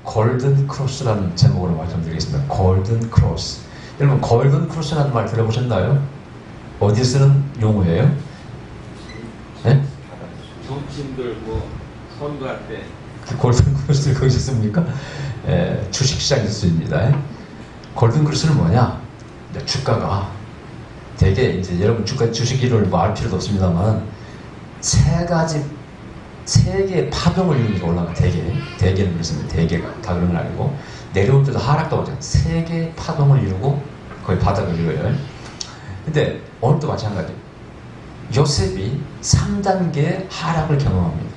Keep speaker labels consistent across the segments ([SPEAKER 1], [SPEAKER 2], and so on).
[SPEAKER 1] 골든 크로스라는 제목으로 말씀드리겠습니다. 골든 크로스. 여러분, 골든 크로스라는 말 들어보셨나요? 어디 쓰는 용어예요? 네?
[SPEAKER 2] 정치인 들고 선거할 때
[SPEAKER 1] 그 골든 크로스 거기서 씁니까? 주식시장에서 씁니다. 골든 크로스는 뭐냐? 주가가 되게 이제 여러분 주식 이론을 뭐 알 필요도 없습니다만 세 개의 파동을 이루면서 올라가. 대개는 그렇습니다. 대개가 다 그런 건 아니고 내려올 때도 하락도 오잖아요. 세 개의 파동을 이루고 거의 바닥을 이루어요. 근데 오늘도 마찬가지예요. 요셉이 3단계의 하락을 경험합니다.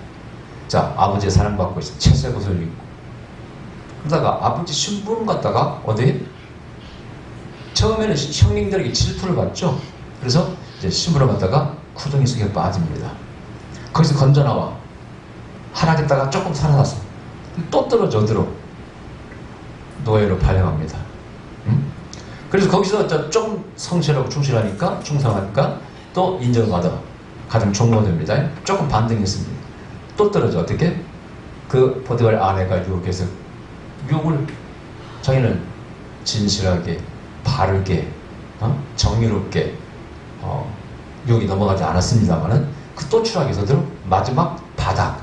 [SPEAKER 1] 자, 아버지의 사랑받고 있어. 채색 옷을 입고. 그러다가 아버지 신부름 갔다가 어디? 처음에는 형님들에게 질투를 받죠. 그래서 이제 신부름 갔다가 구덩이 속에 빠집니다. 거기서 건져 나와. 하락했다가 조금 살아났어. 또 떨어져 어디로? 노예로 발령합니다. 그래서 거기서 조금 성실하고 충성하니까 또 인정을 받아. 가장 종로됩니다. 조금 반등했습니다. 또 떨어져. 어떻게? 그 보디발 아내가 유혹해서 유혹을 자기는 진실하게 바르게 정의롭게 유혹이 넘어가지 않았습니다만은 그 또 추락에서도 마지막 바닥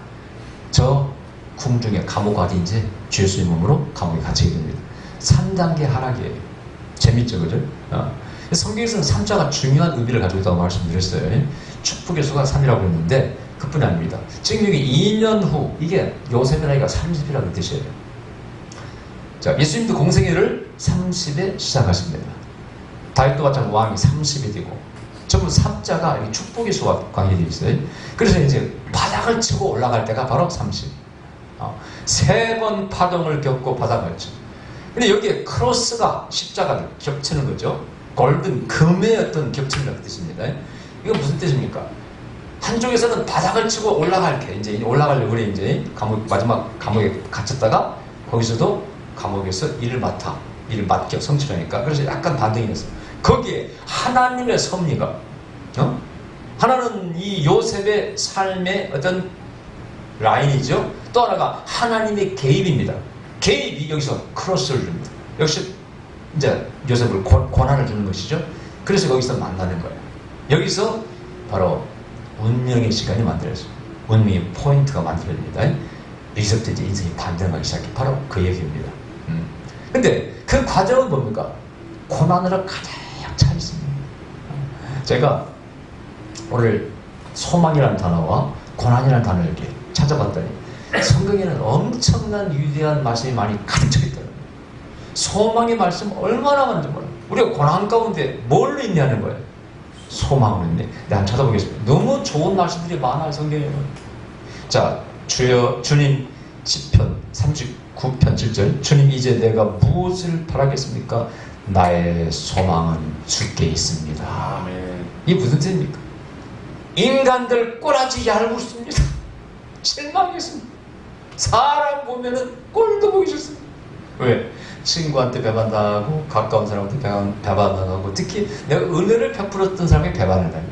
[SPEAKER 1] 저 궁중의 감옥 아래 이제 죄수의 몸으로 감옥에 갇히게 됩니다. 3단계 하락이에요. 재밌죠, 그죠? 성경에서는 3자가 중요한 의미를 가지고 있다고 말씀드렸어요. 축복의 수가 3이라고 했는데 그뿐이 아닙니다. 지금 여기 2년 후 이게 요셉의 나이가 30이라는 뜻이에요. 자, 예수님도 공생애를 30에 시작하십니다. 다윗도 마찬가지로 왕이 30이 되고 전부 3자가 축복의 수와 관계되어 있어요. 그래서 이제 바닥을 치고 올라갈 때가 바로 30. 세 번 파동을 겪고 바닥을 쳐. 근데 여기에 크로스가 십자가를 겹치는 거죠. 골든 금의 어떤 겹침이라는 뜻입니다. 이건 무슨 뜻입니까? 한쪽에서는 바닥을 치고 올라갈게. 이제 올라가려고 그래. 이제 마지막 감옥에 갇혔다가 거기서도 감옥에서 일을 맡겨 성취하니까. 그래서 약간 반등이 됐어. 거기에 하나님의 섭리가, 하나는 이 요셉의 삶의 어떤 라인이죠. 또 하나가 하나님의 개입입니다. 개입이 여기서 크로스를 줍니다. 역시 이제 요셉을 고난을 주는 것이죠. 그래서 거기서 만나는 거예요. 여기서 바로 운명의 시간이 만들어져요. 운명의 포인트가 만들어집니다. 여기서부터 이제 인생이 반등하기 시작해. 바로 그 얘기입니다. 근데 그 과정은 뭡니까? 고난으로 가득 차 있습니다. 제가 오늘 소망이라는 단어와 고난이라는 단어를 이렇게 찾아봤더니 성경에는 엄청난 위대한 말씀이 많이 가득 차 있더라고요. 소망의 말씀 얼마나 많은지 몰라요. 우리가 고난 가운데 뭘 있냐는 거예요. 소망을 있네. 내가 한번 찾아보겠습니다. 너무 좋은 말씀들이 많아요, 성경에는. 자, 주님 10편 39편 7절. 주님, 이제 내가 무엇을 바라겠습니까? 나의 소망은 주께 있습니다.
[SPEAKER 2] 아멘.
[SPEAKER 1] 이게 무슨 뜻입니까? 인간들 꼬라지 얇습니다. 실망했습니다. 사람 보면은 꼴도 보기 싫습니다. 왜? 친구한테 배반당하고 가까운 사람한테 배반당하고 특히 내가 은혜를 베풀었던 사람에게 배반을 당해요.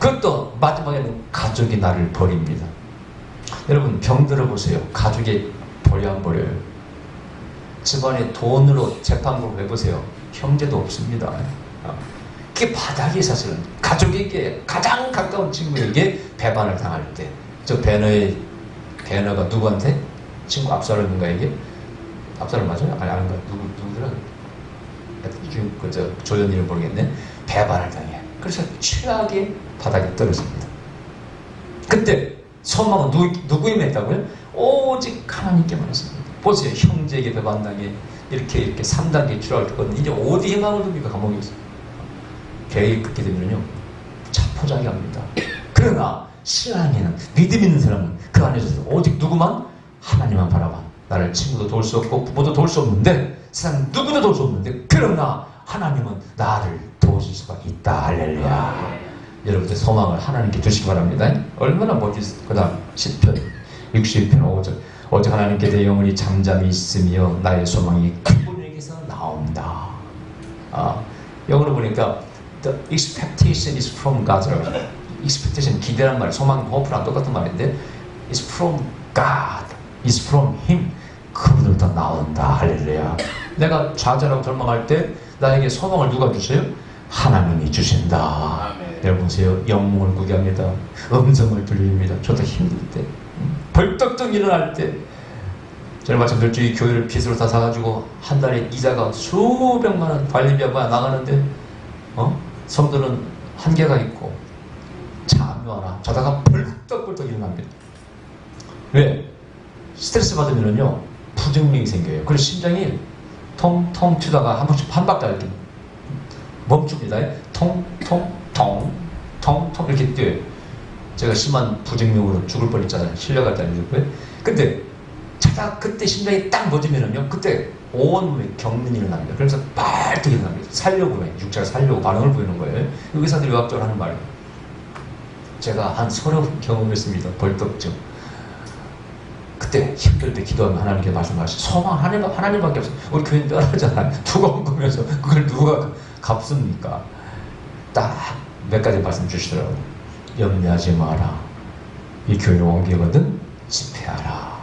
[SPEAKER 1] 그것도 마지막에는 가족이 나를 버립니다. 여러분 병 들어보세요. 가족이 버려 안 버려요? 집안에 돈으로 재판부로 해보세요. 형제도 없습니다. 그게 바닥이 사실은 가족에게 가장 가까운 친구에게 배반을 당할 때 저 배너가 누구한테? 친구 압살롬인가에게? 압살롬 맞아요? 아니 아닌가? 누구더라? 저 조연이를 모르겠네. 배반을 당해. 그래서 최악의 바닥에 떨어집니다. 그때 소망은 누구에게 있다고요? 오직 하나님께만 있습니다. 보세요. 형제에게 배반당해 이렇게 3단계 추락을 했거든요. 이제 어디 희망을 둡니까? 감옥에서. 계획이 그렇게 되면요 자포자기합니다. 그러나 신앙에는 믿음 있는 사람은 그 안에서 오직 누구만? 하나님만 바라봐. 나를 친구도 도울 수 없고 부모도 도울 수 없는데 세상 누구도 도울 수 없는데 그러나 하나님은 나를 도우실 수가 있다. 할렐루야. 여러분들 소망을 하나님께 주시기 바랍니다. 얼마나 멋있어. 그 다음 10편 61편 5절. 오직 하나님께 내 영혼이 잠잠히 있으며 나의 소망이 그분에게서 나온다. 영어로 보니까 The expectation is from God. expectation 기대란 말, 소망, hope랑 똑같은 말인데 It's from God. It's from Him. 그분으로부터 나온다. 내가 좌절하고 절망할 때 나에게 소망을 누가 주세요? 하나님이 주신다.
[SPEAKER 2] 아멘.
[SPEAKER 1] 여러분 보세요. 영웅을 구게 합니다. 음성을 들립니다. 저도 힘들 때, 벌떡떡 일어날 때, 저는 마침 멸주이 교회를 빚으로 다 사가지고 한 달에 이자가 수백만 원 관리비가 나가는데, 성도는 한계가 있고 잠도 안 와. 자다가 벌떡벌떡 일어납니다. 왜? 스트레스 받으면요 부정맥이 생겨요. 그래서 심장이 통통 튀다가 한 번씩 한 박자 이렇게 멈춥니다. 통통통 이렇게 뛰어요. 제가 심한 부정맥으로 죽을 뻔했잖아요. 실려갈 때 아니고요. 근데 자다 그때 심장이 딱 멎으면요 그때 온몸에 경련이 일어납니다. 그래서 빨리 일어납니다. 살려고 해요. 육체가 살려고 반응을 보이는 거예요. 의사들이 의학적으로 하는 말이에요. 제가 한 서너 경험했습니다. 벌떡증. 그때 힘들 때 기도하면 하나님께 말씀하시죠. 소망 하나님밖에 없어요. 우리 교회는 뼈라잖아요. 두꺼운 거면서 그걸 누가 갚습니까? 딱 몇 가지 말씀 주시더라고요. 염려하지 마라. 이 교회 원기거든. 집회하라.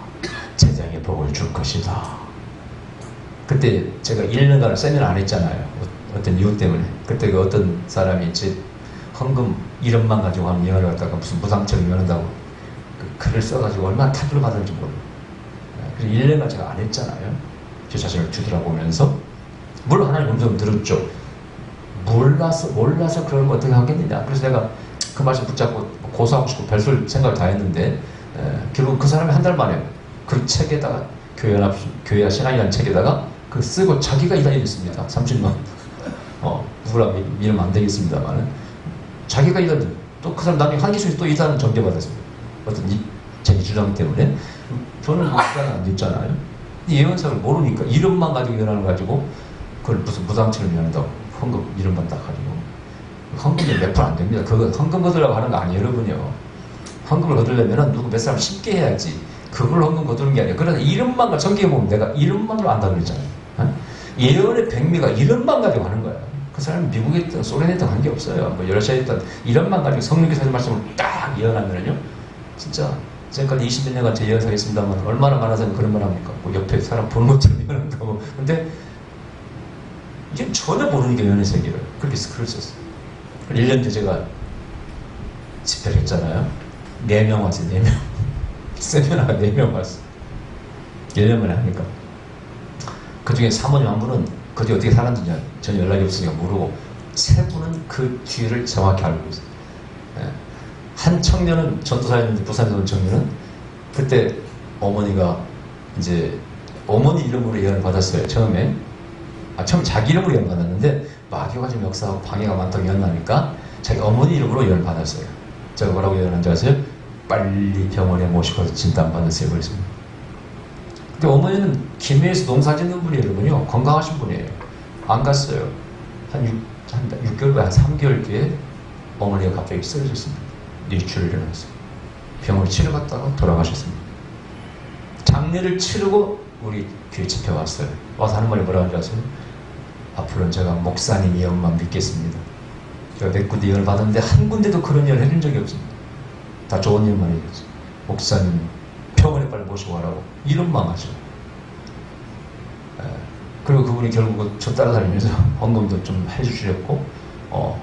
[SPEAKER 1] 재정의 복을 줄 것이다. 그때 제가 1년간 세미나 안 했잖아요. 어떤 이유 때문에. 그때 그 어떤 사람이 제 헌금 1원만 가지고 하는 예언을 갖다가 무슨 무상처럼 예언한다고 그 글을 써가지고 얼마나 타격을 받았는지 모르고. 그래서 1년간 제가 안 했잖아요. 제 자신을 뒤돌아보면서. 물론 하나님 음성을 들었죠. 몰라서 그런 거 어떻게 하겠느냐. 그래서 내가 그 말씀 붙잡고 고소하고 싶고 별소리 생각을 다 했는데 결국 그 사람이 한 달 만에 그 책에다가 교회와 신앙이라는 책에다가 그 쓰고 자기가 이단했습니다. 30만 누구라 믿으면 안 되겠습니다만 자기가 이단 또 그 사람 나중에 한기순이 또 이단 전개받았습니다. 어떤 자기 주장 때문에 저는 이단은 안 됐잖아요. 예언사를 모르니까 이름만 가지고 예언을 가지고 그걸 무슨 무당처럼 예언한다고 헌금 이름만 딱 가지고 헌금이 몇 푼 안 됩니다. 그거 헌금 거두려고 하는 거 아니에요, 여러분요. 헌금을 거두려면 누구 몇 사람 쉽게 해야지. 그걸 헌금 거두는 게 아니에요. 그러나 이름만 전개해보면 내가 이름만으로 안다고 그랬잖아요. 예언의 백미가 이름만 가지고 하는 거예요. 그 사람이 미국에 있든 소련에 있든 관계없어요. 뭐 여러 시에 있든 이름만 가지고 성령께서 하신 말씀을 딱 예언하면요. 진짜 지금까지 20몇 년간 제 예언사겠습니다만 얼마나 많은 사람이 그런 말 합니까? 뭐 옆에 사람 보는 것처럼 예언한다고. 근데 이제 전혀 모르니까 연애 세계를 그렇게 글을 썼어요. 1년 뒤에 제가 집회를 했잖아요. 4명 왔어요. 4명. 세미나가 4명 왔어요. 1년 만에 하니까. 그 중에 사모님 한 분은 그 뒤에 어떻게 살았는지 전혀 연락이 없으니까 모르고 3분은 그 뒤를 정확히 알고 있어요. 한 청년은 전도사였는데 부산에서 온 청년은 그때 어머니가 이제 어머니 이름으로 예언을 받았어요. 처음에 처음 자기 이름으로 예언 받았는데 마귀가 좀 역사하고 방해가 많다고 예언하니까 자기 어머니 이름으로 예언 받았어요. 제가 뭐라고 예언한지 아세요? 빨리 병원에 모시고 진단 받으세요. 그랬습니다. 근데 어머니는 김해에서 농사 짓는 분이에요. 여러분요. 건강하신 분이에요. 안 갔어요. 한 6개월, 한 3개월 뒤에 어머니가 갑자기 쓰러졌습니다. 뇌출을 일어났어요. 병원에 치료받다가 돌아가셨습니다. 장례를 치르고 우리 교회 집회 왔어요. 와서 하는 말이 뭐라고 하는지 아세요? 앞으로는 제가 목사님 예언만 믿겠습니다. 제가 몇 군데 예언을 받았는데 한 군데도 그런 예언을 해준 적이 없습니다. 다 좋은 예언만 해줬어요. 목사님 병원에 빨리 모시고 가라고 이름만 하죠. 그리고 그분이 결국은 저 따라다니면서 헌금도 좀 해주셨고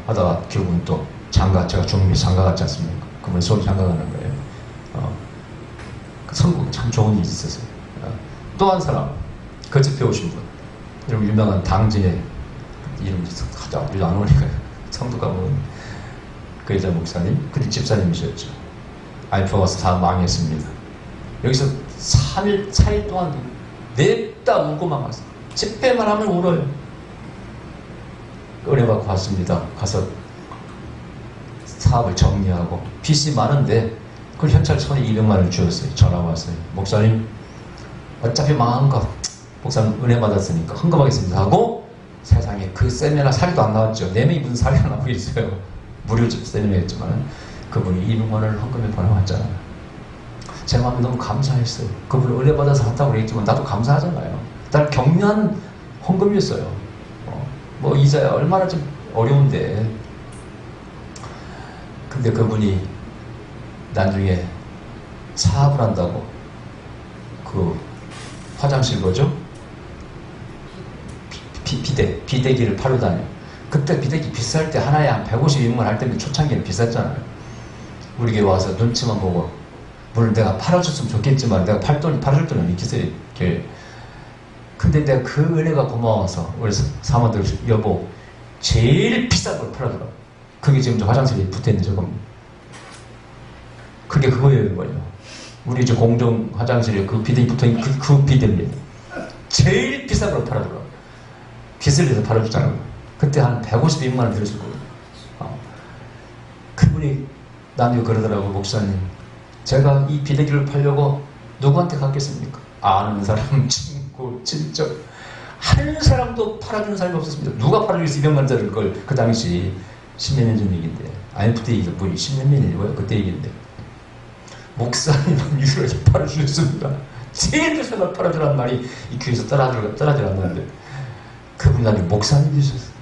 [SPEAKER 1] 하다가 결국은 또 장가, 제가 중미 장가 갔지 않습니까? 그분이 서울 장가 가는 거예요. 성공 참 좋은 일이 있었어요. 또 한 사람 그 집회 오신 분, 여러분 유명한 당진의 이름 하다 우리 안 오니까 성도 가면 그 여자 목사님, 그때 집사님이셨죠. 아이폰 와서 다 망했습니다. 여기서 4일 동안 냅다 울고만 왔어요. 집회만 하면 울어요. 은혜 받고 왔습니다. 가서 사업을 정리하고 빚이 많은데 그걸 현찰 1,200만 원을 주었어요. 전화가 왔어요. 목사님 어차피 망한 거 목사님 은혜 받았으니까 헌금하겠습니다 하고 세상에 그 세미나 사리도 안 나왔죠. 4명이 무슨 사리가 나오고 있어요. 무료 세미나였지만 그분이 200만 원을 헌금에 보내왔잖아요. 제 마음이 너무 감사했어요. 그분을 은혜 받아서 한다고 그랬지만 나도 감사하잖아요. 날 격려한 헌금이었어요. 뭐 이자야 얼마나 좀 어려운데. 근데 그분이 나중에 사업을 한다고 그 화장실 뭐죠? 비대기를 팔러 다녀. 그때 비대기 비쌀 때 하나에 한 150인분 할 때면 초창기는 비쌌잖아요. 우리 교회 와서 눈치만 보고, 물론 내가 팔아줬으면 좋겠지만 내가 팔아줄 돈은 있겠어요. 근데 내가 그 은혜가 고마워서 우리 사모들 여보 제일 비싼 걸 팔아더라. 그게 지금 저 화장실에 붙어있는 저겁니다. 그게 그거예요. 우리 저 공정 화장실에 그 비대기 붙어있는 그 비대입니다. 제일 비싼 걸 팔아더라. 빚을 내서 팔아주잖아요. 그때 한 152만 원 들었을 거예요. 그분이 나한테 그러더라고. 목사님, 제가 이 비대기를 팔려고 누구한테 갔겠습니까? 아는 사람, 친구, 친척 한 사람도 팔아주는 사람이 없었습니다. 누가 팔아주겠어? 200만 원짜리 걸. 그 당시 10몇 년 전 얘기인데, IMF 때 분이 10몇 년이 뭐야? 그때 얘기인데, 목사님은 유로에서 팔아주셨습니다. 제일 비싼 걸 팔아주라는 말이 이 교회에서 떨어지는데, 그분이 나중에 목사님이셨어요.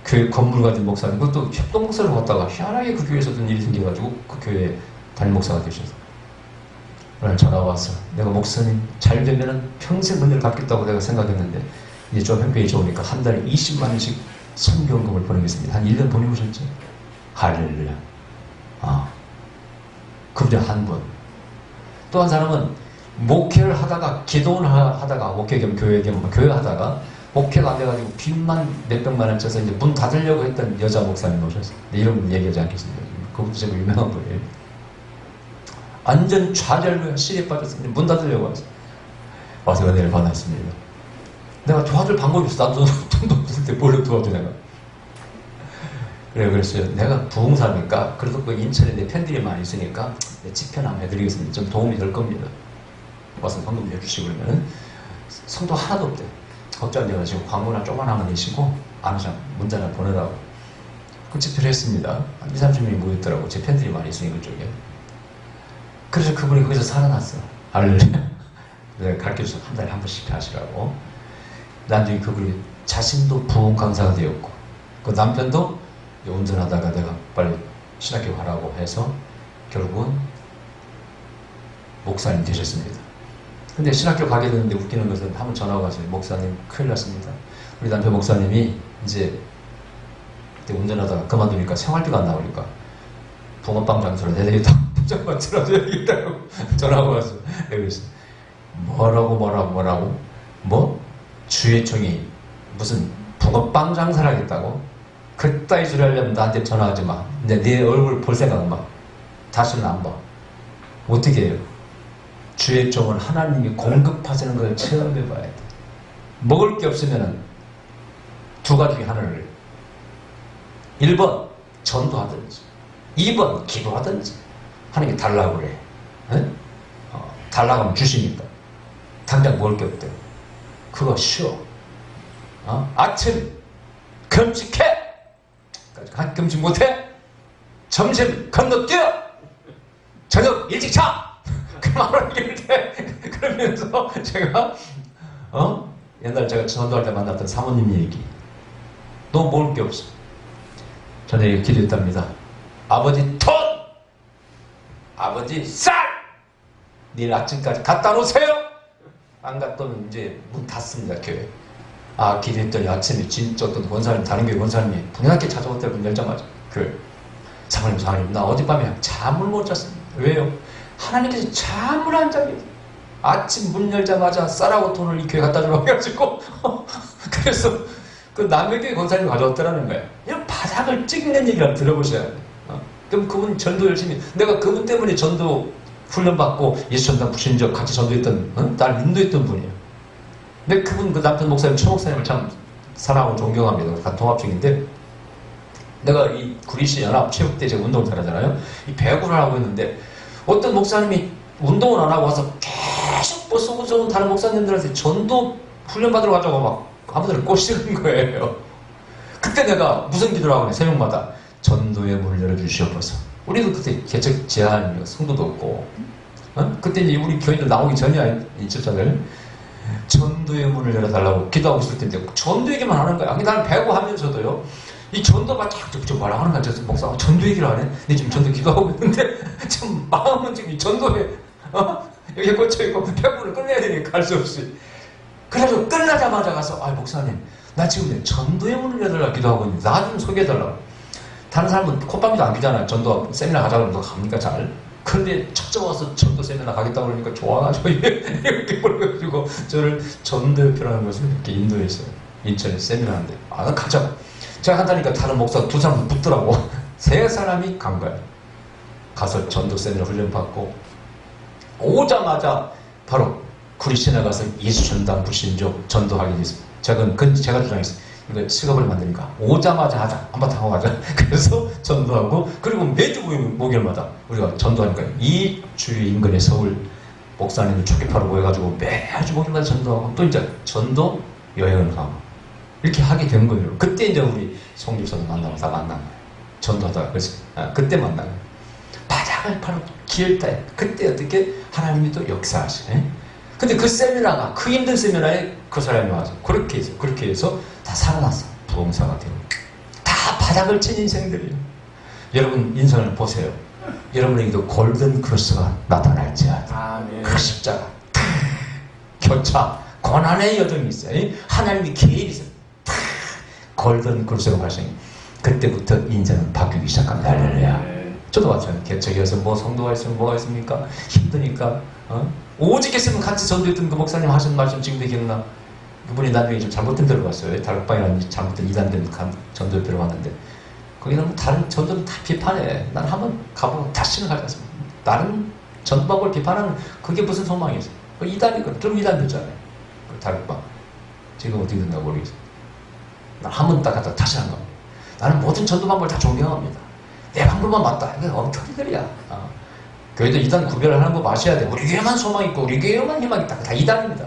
[SPEAKER 1] 교회 건물 가진 목사님, 그것도 협동 목사를 갔다가 희한하게 그 교회에서 어떤 일이 생겨가지고 그 교회 담임 목사가 되셔서 오늘 전화가 왔어. 내가 목사님 잘 되면은 평생 은혜를 갚겠다고 내가 생각했는데 이제 좀 형편이 좋으니까 한 달에 20만 원씩 선교원금을 보내겠습니다. 한 1년 보내보셨죠? 할렐루야. 그분이 한 분. 또 한 사람은 목회를 하다가 기도를 하다가 목회 겸 교회 겸 교회 하다가 목회가 안 돼가지고 빚만 몇백만 원 쳐서 이제 문 닫으려고 했던 여자 목사님 오셨어요. 이름 얘기하지 않겠습니다. 그것도 제가 유명한 거예요. 완전 좌절과 실에 빠졌습니다. 문 닫으려고 왔어요. 와서 은혜를 받았습니다. 내가 도와줄 방법이 없어. 나도 돈도 없을 때 뭘 도와줘 내가. 그래 그랬어요. 내가 부흥사니까 그래도 그 인천에 내 팬들이 많이 있으니까 집회 한번 해드리겠습니다. 좀 도움이 될 겁니다. 와서 헌금 해주시고 그러면은 성도 하나도 없대. 걱정이 돼가지고 광고나 조그만 내시고 아무장 문자나 보내라고. 그 집회를 했습니다. 한 2, 30명이 모였더라고. 제 팬들이 많이 있으니 그쪽에. 그래서 그분이 거기서 살아났어. 할렐루야. 내가 가르쳐줘서 한 달에 한 번씩 하시라고. 나중에 그분이 자신도 부흥 강사가 되었고, 그 남편도 운전하다가 내가 빨리 신학교 가라고 해서 결국은 목사님 되셨습니다. 근데 신학교 가게 되는데 웃기는 것은 한번 전화가 왔어요. 목사님 큰일 났습니다. 우리 남편 목사님이 이제 그때 운전하다가 그만두니까 생활비가 안 나오니까 붕어빵 장사를 해야 되겠다. 부장만 들어줘야겠다고 전화가 왔어요. 그래서 뭐라고? 뭐? 주회총이 무슨 붕어빵 장사를 하겠다고? 그따위 소리 하려면 나한테 전화하지 마. 이제 네 얼굴 볼 생각 마. 다시는 안 봐. 어떻게 해요? 주의 종은 하나님이 공급하시는 걸 체험해봐야 돼. 먹을 게 없으면 두 가지 중에 하나를. 1번 전도하든지 2번 기도하든지 하나님이 달라고 그래. 달라고 하면 주시니까. 당장 먹을 게 없대. 그거 쉬워. 아침 금식해. 금식 못해? 점심 건너뛰어. 저녁 일찍 자. 그 말을 얘기할 때 그러면서 제가 옛날 제가 전도할 때 만났던 사모님 얘기. 너 먹을 게 없어. 저녁에 기도했답니다. 아버지 돈, 아버지 쌀, 내일 아침까지 갖다 놓으세요. 안 갔더니 이제 문 닫습니다. 교회. 기도했더니 아침에 진짜 어떤 권사님, 다른 교회 권사님이 분명하게 찾아왔더니 문 열자마자 사모님 나 어젯밤에 잠을 못 잤습니다. 왜요? 하나님께서 잠을 안 자게 아침 문 열자마자 쌀하고 돈을 이 교회 갖다 주라고 해가지고 그래서 그 남의 교회 권사님이 가져왔더라는 거예요. 이런 바닥을 찍는 얘기를 들어보셔야 돼요. 그럼 그분 전도 열심히, 내가 그분 때문에 전도 훈련받고 예수 전당 부신적 같이 전도했던, 날 인도했던 분이에요. 근데 그분, 그 남편 목사님, 최 목사님을 참 사랑하고 존경합니다. 같은 동합중인데, 내가 이 구리시 연합 체육 때 제가 운동을 잘하잖아요. 이 배구를 하고 있는데, 어떤 목사님이 운동을 안 하고 와서 계속 뭐 쏘고 다른 목사님들한테 전도 훈련받으러 가자고 막 아무들 꼬시는 거예요. 그때 내가 무슨 기도를 하고 새벽마다 전도의 문을 열어주시옵소서. 우리도 그때 개척 제한이고 성도도 없고, 그때 이제 우리 교인들 나오기 전이야, 인출자들. 전도의 문을 열어달라고 기도하고 있을 텐데, 전도 얘기만 하는 거야. 나는 배구하면서도요, 이 전도가 좀 뭐라 하는 거야. 저 목사가 전도 얘기를 안 해? 근데 지금 전도 기도하고 있는데, 참 마음은 지금 이 전도에, 여기에 꽂혀있고, 배구를 끝내야 되니까 할 수 없이. 그래가지고 끝나자마자 가서 아 목사님 나 지금 전도의 문을 열어달라 기도하고 있는데 나 좀 소개해달라고. 다른 사람은 콧방귀도 안 끼잖아요. 전도 세미나 가자고 하면 갑니까 잘? 그런데 첫째 와서 전도 세미나 가겠다고 그러니까 좋아가지고 이렇게 그래가지고 저를 전도협회라는 것을 이렇게 인도했어요. 인천에 세미나 하는데 아 가자고. 제가 한다니까 다른 목사 두 사람 붙더라고. 세 사람이 간 거예요. 가서 전도 세미나 훈련 받고 오자마자 바로 구리시내 가서 예수전당 불신족 전도하게 됐습니다. 제가 주장했어요. 이거 직업을 만드니까 오자마자 하자. 한바탕 하고 가자. 그래서 전도하고 그리고 매주 목요일마다 우리가 전도하니까 이 주요 인근의 서울 목사님을 초기파로 모여가지고 매주 목요일마다 전도하고 또 이제 전도 여행을 가고 이렇게 하게 된 거예요. 그때 이제 우리 송집사도 만나고 다 만난 거예요. 전도하다가 그래서 그때 만난 거예요. 바닥을 바로 기울다. 그때 어떻게 하나님이 또 역사하시네. 근데 그 세미나가 그 힘든 세미나에 그 사람이 와서 그렇게 해서 다 살아났어. 부흥사가 되고 다 바닥을 친 인생들이에요. 여러분 인생을 보세요. 여러분에게도 골든 크로스가 나타날지어다. 그 십자가 교차 고난의 여정이 있어요. 하나님이 계획이 있어요. 골든 크로스가 발생해요. 그때부터 인생은 바뀌기 시작합니다. 할렐루야. 저도 마찬가지예요. 개척이어서 뭐 성도가 있으면 뭐가 있습니까? 힘드니까 오직 했으면 같이 전도했던 그 목사님 하신 말씀 지금도 기억나. 그분이 나중에 좀 잘못된 데로 갔어요. 다락방이라는 잘못된 이단된 전도협회로 갔는데 거기는 다른 전도는 다 비판해. 난 한번 가보고 다시는 가지 않습니다. 다른 전도방을 비판하는 그게 무슨 소망이었어요. 그 이단이거든. 좀 이단 됐잖아요. 그 다락방 지금 어떻게 된다고 모르겠어요. 난 한 번 딱 갔다 다시 안 갑니다. 나는 모든 전도방법을 다 존경합니다. 내 방법만 맞다. 이게 엉터리 들이야. 교회도 이단 구별을 하는 거 마셔야 돼. 우리 교회만 소망 있고 우리 교회만 희망 있다. 다 이단입니다.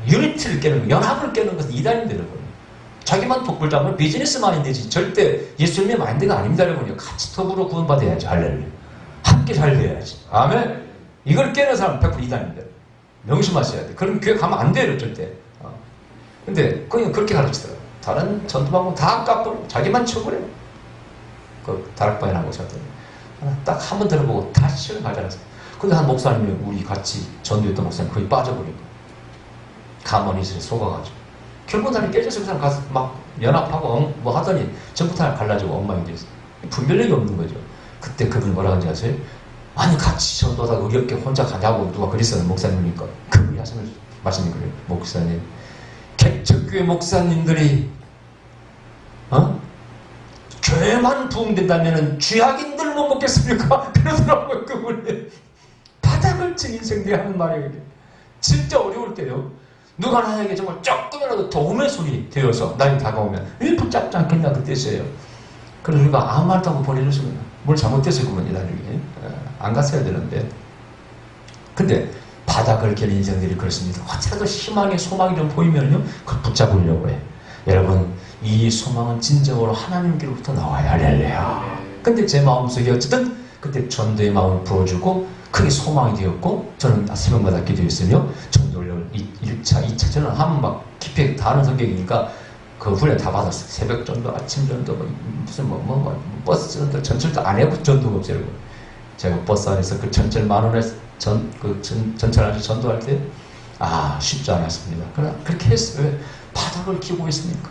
[SPEAKER 1] 유니티를 깨는 거, 연합을 깨는 것은 이단인데 여러분. 자기만 독불 잡으면 비즈니스만이 되지 절대 예수님의 마인드가 아닙니다. 여러분. 같이 더불어 구원받아야지. 할렐루야. 함께 잘 돼야지. 아멘. 이걸 깨는 사람은 100% 이단입니다. 명심하셔야 돼. 그럼 교회 가면 안 돼요. 절대. 근데 그냥 그렇게 가르치더라고요. 다른 전도방법 다 깎고 자기만 쳐버려. 그 다락방에 나고 오셨더니 딱 한 번 들어보고 다시 가지 않았어요. 근데 한 목사님이 우리 같이 전도했던 목사님 거의 빠져버린 거예요. 가만히 속아가지고 결국 다리 깨져서 그 사람 가서 막 연합하고 뭐 하더니 전부 다 갈라지고 엉망이 됐어요. 분별력이 없는 거죠. 그때 그분이 뭐라 하는지 아세요? 아니 같이 전도하다가 어렵게 혼자 가냐고 누가 그랬어요. 목사님이니까 그분이 하시는 말씀이 그래요. 목사님 개척교회 목사님들이 교회만 부흥된다면 쥐약인들 못 먹겠습니까? 그러더라고요. 그분이 바닥을 친 인생들이 하는 말이에요. 진짜 어려울 때요. 누가 나에게 정말 조금이라도 도움의 손이 되어서 나에게 다가오면 왜 붙잡지 않겠냐 그 뜻이에요. 그래서 우리가 아무 말도 하고 버리셨으면 뭘 잘못했을 그분이 나중에 안 갔어야 되는데 근데 바닥을 갤 인생들이 그렇습니다. 어찌라도 희망의 소망이 좀 보이면요 그걸 붙잡으려고 해. 여러분 이 소망은 진정으로 하나님께로부터 나와야 할렐루야. 근데 제 마음속에 어쨌든 그때 전도의 마음을 부어주고 그게 소망이 되었고 저는 새벽마다 기도했으며 전도를 1차, 2차 저는 하면 막 깊이 다 하는 성격이니까 그 훈련 다 받았어요. 새벽 전도, 아침 전도, 무슨 버스 전도, 전철도 안 해본 전도가 없어요. 제가 버스 안에서 그 전철 10,000원에 전철 안에서 전도할 때 쉽지 않았습니다. 그러나 그렇게 했어요. 왜? 바닥을 끼고 있으니까.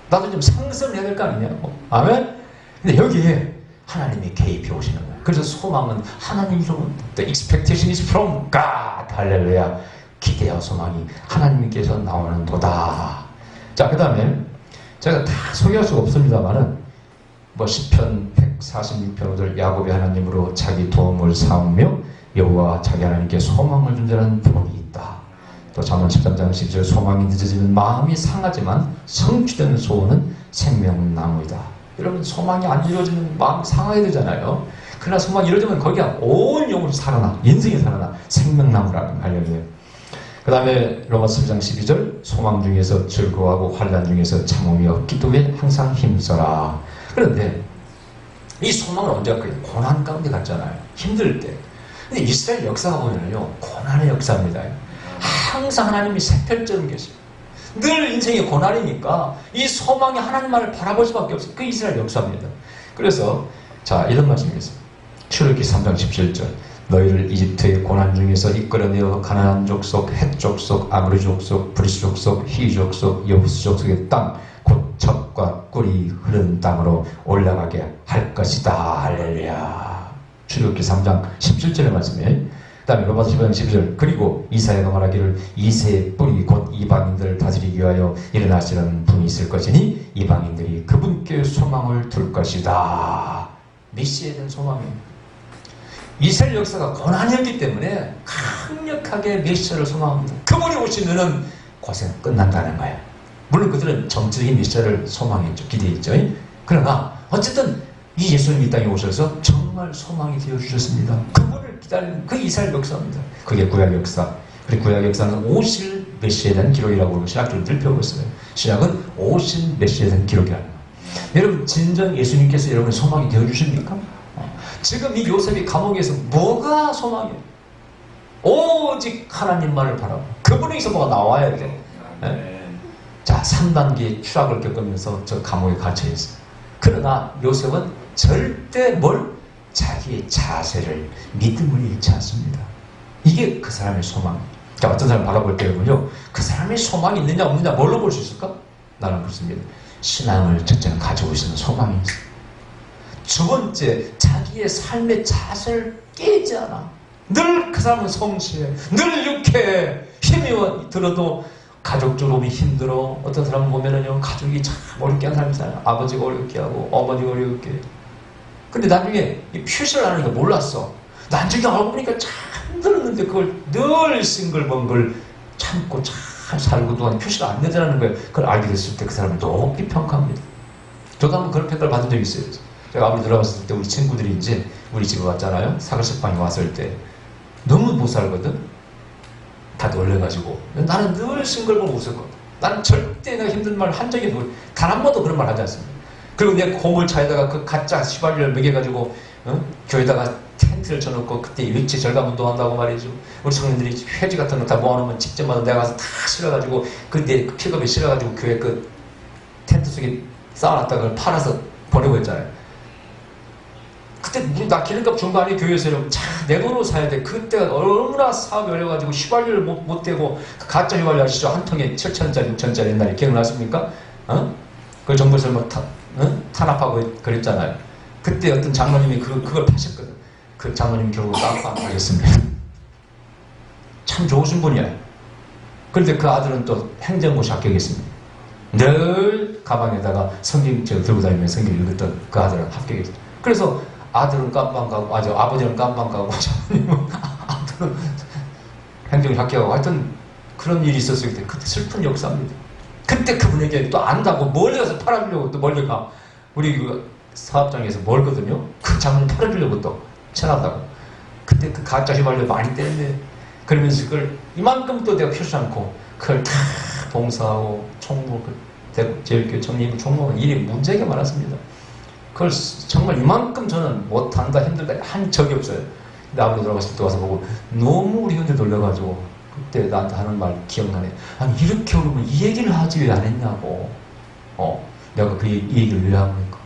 [SPEAKER 1] 나도 좀 상승을 해야 될 거 아니냐고. 아멘? 근데 여기에 하나님이 개입해 오시는 거예요. 그래서 소망은 하나님 이름은 The expectation is from God. 할렐루야. 기대와 소망이 하나님께서 나오는 도다. 자, 그 다음에 제가 다 소개할 수가 없습니다만은 뭐 시편 146편 5절 야곱의 하나님으로 자기 도움을 삼으며 여호와 자기 하나님께 소망을 준 자는 복이 있다. 또 잠언 13장 12절 소망이 늦어지면 마음이 상하지만 성취되는 소원은 생명나무이다. 여러분 소망이 안 이루어지면 마음이 상하게 되잖아요. 그러나 소망이 이루어지면 거기가 온 영혼이 살아나 인생이 살아나 생명나무라는 관련이에요. 그 다음에 로마서 3장 12절 소망 중에서 즐거워하고 환난 중에서 참으며 기도에 항상 힘써라. 그런데 이 소망을 언제 갖고 고난 가운데 갔잖아요. 힘들 때. 근데 이스라엘 역사가 보면요 고난의 역사입니다. 항상 하나님이 새별처럼 계세요. 늘 인생이 고난이니까 이 소망이 하나님만을 바라볼 수밖에 없어요. 그 이스라엘 역사입니다. 그래서 자 이런 말씀이 있어요. 출애굽기 3장 17절 너희를 이집트의 고난 중에서 이끌어내어 가나안 족속, 헷 족속, 아모리 족속, 브리스 족속, 히 족속, 여부스 족속의 땅, 곧 젖과 꿀이 흐르는 땅으로 올라가게 할 것이다. 할렐루야. 출애굽기 3장 17절의 말씀이에요. 그 다음에 로마서 15장 12절. 그리고 이사야가 말하기를 이새의 뿔이 곧 이방인들을 다스리기 위하여 일어나시는 분이 있을 것이니 이방인들이 그분께 소망을 둘 것이다. 메시아에 대한 소망입니다. 이스라엘 역사가 고난이었기 때문에 강력하게 메시아를 소망합니다. 그분이 오시면은 고생 끝난다는 거예요. 물론 그들은 정치적인 메시아를 소망했죠. 기대했죠. 그러나 어쨌든 이 예수님이 이 땅에 오셔서 정말 소망이 되어주셨습니다. 그분을 기다리는 그 이스라엘 역사입니다. 그게 구약 역사. 그리고 구약 역사는 오실 메시아에 대한 기록이라고 신학적으로 들펴보고 있어요. 신약은 오실 메시아에 대한 기록이라는 거예요. 여러분 진정 예수님께서 여러분의 소망이 되어주십니까? 지금 이 요셉이 감옥에서 뭐가 소망이에요? 오직 하나님만을 바라고 그분에게서 뭐가 나와야 돼. 네? 자, 3단계 추락을 겪으면서 저 감옥에 갇혀있어요. 그러나 요셉은 절대 자기의 자세를, 믿음을 잃지 않습니다. 이게 그 사람의 소망입니다. 자, 어떤 사람을 바라볼 때는요, 그 사람의 소망이 있느냐 없느냐 뭘로 볼 수 있을까? 나는 그렇습니다. 신앙을 첫째는 가지고 있는 소망이 있어요. 두 번째, 자기의 삶의 자세를 깨지 않아. 늘 그 사람은 성실해. 늘 유쾌해. 힘이 들어도 가족적으로 힘들어. 어떤 사람 보면은요, 가족이 참 어렵게 한 사람이 있어요. 아버지가 어렵게 하고, 어머니가 어렵게 해. 근데 나중에 이 표시를 하는 거 몰랐어. 나중에 알고 보니까 참 힘들었는데 그걸 늘 싱글벙글 참고 잘 살고 동안 표시를 안 내자는 거예요. 그걸 알게 됐을 때 그 사람을 높이 평가합니다. 저도 한번 그런 평가를 받은 적이 있어요. 제가 아버지 들어갔을 때 우리 친구들이 이제 우리 집에 왔잖아요. 사글식방에 왔을 때 너무 못 살거든. 다 놀래가지고 나는 늘 싱글벙글 웃었거든. 나는 절대 내가 힘든 말 한 적이 없고 단 한 번도 그런 말 하지 않습니다. 그리고 내 고물차에다가 그 가짜 휘발유를 먹여가지고 교회에다가 텐트를 쳐놓고 그때 일찍 절감 운동한다고 말이죠. 우리 청년들이 회지 같은 거 다 모아놓으면 직접마다 내가 가서 다 실어가지고 그때 픽업에 실어가지고 교회 그 텐트 속에 쌓아놨다가 그걸 팔아서 버리고 했잖아요. 그때 나 기름값 준 거 아니에요? 교회에서 내 돈으로 사야 돼. 그때가 얼마나 사업이 어려가지고 휘발유를 못 대고 가짜 휘발유 아시죠? 한 통에 7,000원짜리 6,000원짜리 옛날에 기억나십니까? 그걸 정부에서 뭐 탄압하고 그랬잖아요. 그때 어떤 장로님이 그걸 파셨거든. 그 장로님이 결국 깜빡하셨습니다. 참 좋으신 분이야. 그런데 그 아들은 또 행정고시 합격했습니다. 늘 가방에다가 성경 들고 다니면서 성경 읽었던 그 아들은 합격했어요. 그래서 아들은 깜빵 가고, 아버지는 깜빵 가고, 장모님은 아들은 행정고시 합격하고 하여튼 그런 일이 있었을 때 그때 슬픈 역사입니다. 그때 그분에게 또 안다고 멀리 가서 팔아주려고 또 멀리 가. 우리 그 사업장에서 멀거든요. 그 장모님 팔아주려고 또 쳐난다고. 그때 그 가짜 휘발유 많이 때렸네. 그러면서 그걸 이만큼 또 내가 표시 않고 그걸 다 봉사하고 총무, 제일교회 청림 총무는 일이 문제가 많았습니다. 그걸 정말 이만큼 저는 못한다 힘들다 한 적이 없어요. 근데 아버지 돌아갔을 때 와서 보고 너무 우리 형제 놀려가지고 그때 나한테 하는 말 기억나네. 아니 이렇게 오르면 이 얘기를 하지 왜 안 했냐고. 내가 이 얘기를 왜 합니까?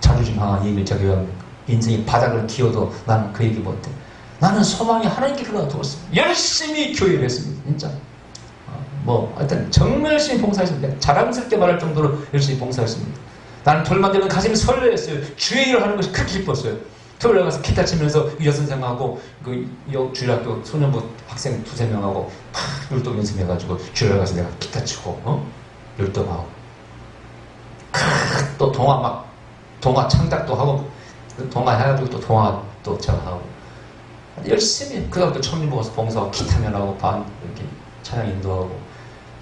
[SPEAKER 1] 자존심 상한 얘기를 제가 왜 합니까? 인생이 바닥을 기어도 나는 그 얘기 못해. 나는 소망이 하나님께 그가 두었어. 열심히 교회를 했습니다. 진짜. 하여튼 정말 열심히 봉사했습니다. 자랑스럽게 말할 정도로 열심히 봉사했습니다. 나는 돌만 되면 가슴이 설레었어요. 주의 일을 하는 것이 그렇게 기뻤어요. 토요일에 가서 기타 치면서 여선생하고 그 주일학교 소년부 학생 2~3명하고 막 율동 연습해가지고 주일에 가서 내가 기타 치고 율동하고 또 동화 창작도 하고 동화 해가지고 또 동화 또 제가 하고 열심히 그 다음 또 청림 모아서 봉사하고 기타면하고 이렇게 찬양 인도하고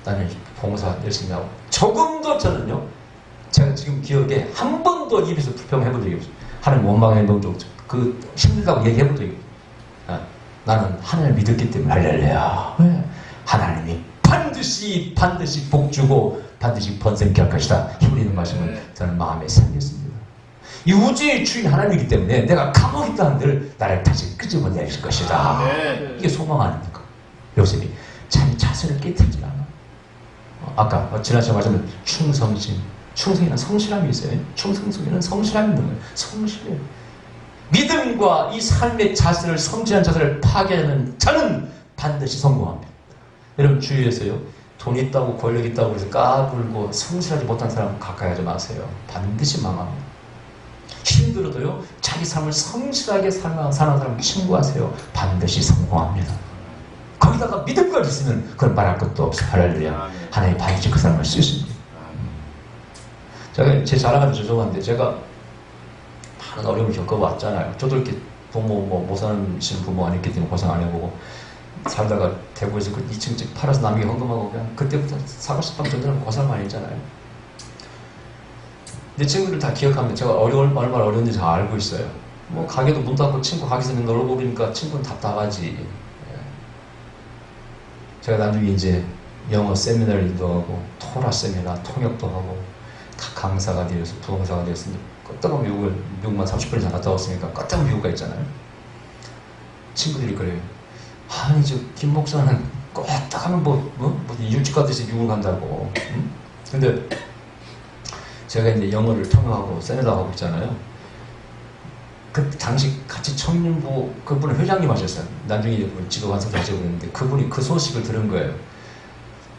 [SPEAKER 1] 나는 봉사 열심히 하고 조금도 저는요 제가 지금 기억에 한 번도 입에서 불평해본 적이 없어요. 하나님 원망해 본 적 없죠. 그 힘들다고 얘기해본 적이 없어요. 나는 하나님을 믿었기 때문에 할렐루야. 하나님이 반드시 복 주고 반드시 번성케 할 것이다. 히브리는 말씀을 저는 마음에 새겼습니다. 이 우주의 주인 하나님이기 때문에 내가 감옥에 있다 한들 나를 다시 끄집어낼 것이다. 이게 소망 아닙니까? 요셉이 자기 자신을 깨뜨리지 않아. 아까 지난 시간에 말씀드린 충성심. 충성이란 성실함이 있어요. 충성 속에는 성실함이 있는 거예요. 성실해. 믿음과 이 삶의 자세를, 성실한 자세를 파괴하는 자는 반드시 성공합니다. 여러분 주위에서요, 돈 있다고 권력 있다고 해서 까불고 성실하지 못한 사람 가까이 하지 마세요. 반드시 망합니다. 힘들어도요, 자기 삶을 성실하게 사는 사람 친구하세요. 반드시 성공합니다. 거기다가 믿음까지 있으면 그건 말할 것도 없어. 할렐루야. 하나님 반드시 그 사람을 쓰십니다. 제가 제 자랑하는 죄송한데 제가 많은 어려움을 겪어왔잖아요. 저도 이렇게 부모 못 사는 부모 아니기 때문에 고생 안 해보고 살다가 대구에서 그 2층 집 팔아서 남에게 헌금하고 그냥 그때부터 사과식빵 전달하고 고생 많이 했잖아요. 내 친구들 다 기억합니다. 제가 얼마나 어려운지 잘 알고 있어요. 뭐 가게도 문 닫고 친구 가게에서 놀고 그러니까 친구는 답답하지. 제가 나중에 이제 영어 세미나를 인도하고 토라 세미나, 통역도 하고 다 강사가 되어서 부강사가 되었으니 껐다가 미국만 30분 이상 갔다 왔으니까 껐다가 미국 가 있잖아요. 친구들이 그래요. 아니 저 김 목사는 껐다 하면 뭐 일찍 가듯이 미국을 간다고. 응? 근데 제가 이제 영어를 통역하고 세미나 하고 있잖아요. 그 당시 같이 청년부 그분은 회장님 하셨어요. 나중에 지도관사도 하시고 그랬는데 그분이 그 소식을 들은 거예요.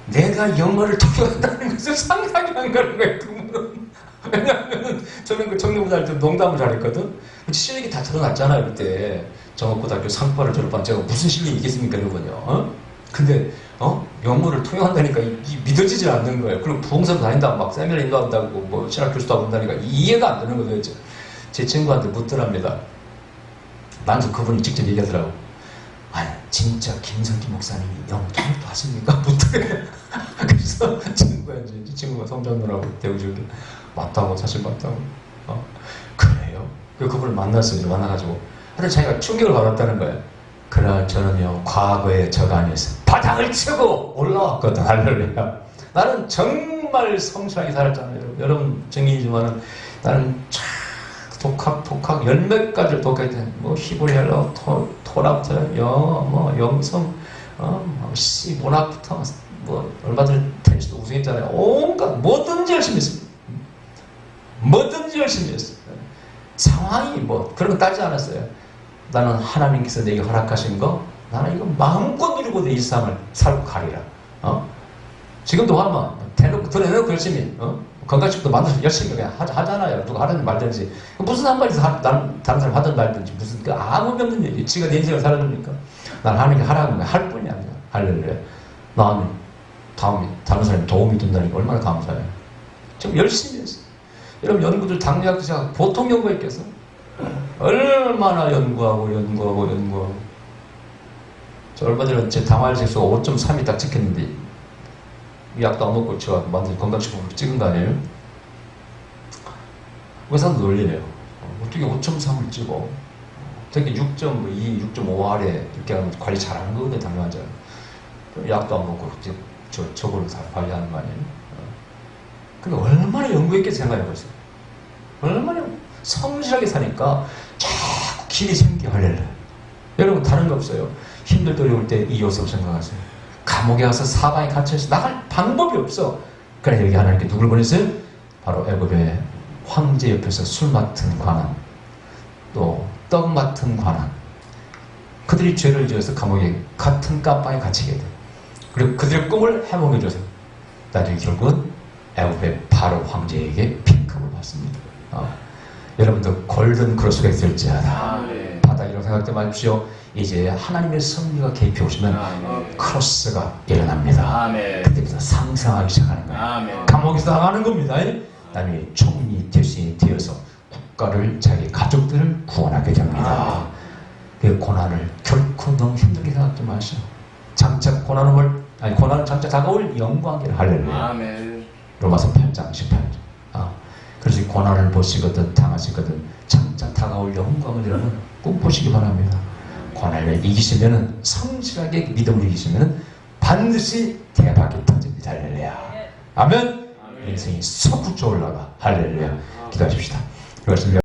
[SPEAKER 1] 내가 영어를 통역한다는 것을 상상이 안 가는 거예요. 그분은. 왜냐하면 저는 그 청년부 할 때 농담을 잘했거든. 실력이 다 드러났잖아요. 그때 정업고등학교 상과를 졸업한 제가 무슨 실력이 있겠습니까, 여러분요. 근데 영어를 통역한다니까 믿어지질 않는 거예요. 그리고 부흥사도 다닌다고 막 세미나 인도한다고 뭐 신학 교수도 하고 한다니까 이해가 안 되는 거예요. 제 친구한테 묻더랍니다. 나한테 그분이 직접 얘기하더라고. 아니 진짜 김성기 목사님이 영어 통역도 하십니까? 묻더래요. 그래서 친구가 성전노라고 대구 지역에 맞다고, 사실 맞다고. 그래요? 그분을 만났어요. 만나가지고 하여튼 자기가 충격을 받았다는 거예요. 그래 저는요 과거에 저간에서 바닥을 치고 올라왔거든. 할렐루야. 나는 정말 성실하게 살았잖아요. 여러분 정리이지만은 나는 독학 열몇 가지를 독학했던 뭐 히브리어, 토라트, 영어, 뭐 영성, 시 문학부터 뭐 얼마 전에 테니스도 우승했잖아요. 온갖 뭐든지 열심히 했습니다. 뭐든지 열심히 했어요. 상황이 뭐 그런 거 따지지 않았어요. 나는 하나님께서 내게 허락하신 거 나는 이거 마음껏 누리고 내 일상을 살고 가리라. 지금도 하면 대놓고 드러내놓고 열심히 건강식도 만들어서 열심히 그냥 하잖아요. 누가 하든 말든지 무슨 상관이 있어. 다른 사람 하든 말든지 무슨 아무 없는 일이 지가 내 인생을 살아줍니까? 난 하는 게 하라고 할 뿐이 아니야. 할렐루야. 난 다른 사람이 도움이 된다니까 얼마나 감사해요. 좀 열심히 했어. 여러분 연구들 당뇨학도 제가 보통 연구했겠어. 얼마나 연구하고 저 얼마 전에 제 당화혈 지수가 5.3이 딱 찍혔는데 이 약도 안 먹고 제가 만든 건강식품으로 찍은 거 아니에요? 의사도 놀리네요. 어떻게 5.3을 찍어? 되게 6.2, 6.5 아래 이렇게 하면 관리 잘하는 거거든요, 당뇨 환자. 약도 안 먹고 저걸로 다 관리하는 거 아니에요? 근데 얼마나 연구했겠지 생각해보세요. 얼마나 성실하게 사니까 자꾸 길이 생겨. 할렐루야. 여러분 다른 거 없어요. 힘들 때 어려울 때 이 요셉 생각하세요. 감옥에 가서 사방에 갇혀서 나갈 방법이 없어. 그래 여기 하나님께 누굴 보냈어요? 바로 애굽의 황제 옆에서 술 맡은 관원, 또 떡 맡은 관원. 그들이 죄를 지어서 감옥에 같은 깜빵에 갇히게 돼. 그리고 그들의 꿈을 해몽해줘서 나중에 결국은 애굽의 바로 황제에게 픽업을 받습니다. 여러분도 골든 크로스가 있을지어다. 바닥이라고 생각하지 마십시오. 이제 하나님의 섭리가 개입해 오시면 크로스가 일어납니다. 그때부터 상승하기 시작하는 거예요. 감옥에서 당하는 겁니다. 나중에 총리 대신이 되어서 국가를, 자기 가족들을 구원하게 됩니다. 그 고난을 결코 너무 힘들게 생각하지 마시오. 장차 고난은 장차 다가올 영광이라. 할렐루야. 로마서 8장 18절. 그래서 고난을 보시거든 당하시거든 장차 다가올 영광을 여러분 꼭 보시기 바랍니다. 고난을 이기시면은, 성실하게 믿음을 이기시면은 반드시 대박이 터집니다. 할렐루야. 아멘. 인생이 솟구쳐 올라가. 할렐루야. 기도하십시다. 그렇습니다.